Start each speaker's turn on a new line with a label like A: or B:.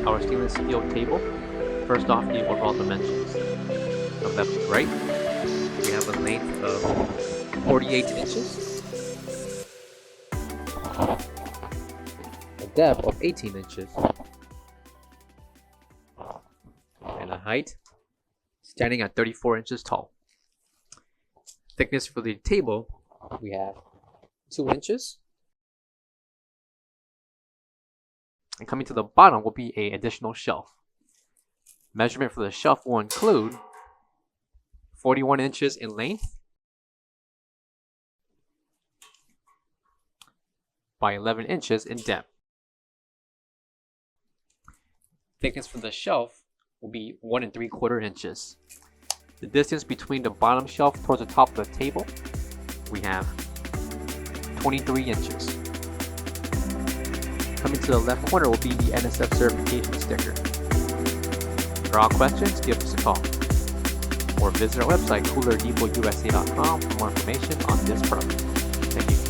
A: our stainless steel table. First off, the overall dimensions. From left to right, we have a length of 48 inches, a depth of 18 inches, and a height standing at 34 inches tall. Thickness for the table, we have 2 inches. And coming to the bottom will be an additional shelf. Measurement for the shelf will include 41 inches in length by 11 inches in depth. Thickness for the shelf will be 1 3/4 inches. The distance between the bottom shelf towards the top of the table, we have 23 inches. Coming to the left corner will be the NSF certification sticker. For all questions, give us a call or visit our website coolerdepotUSA.com for more information on this product. Thank you.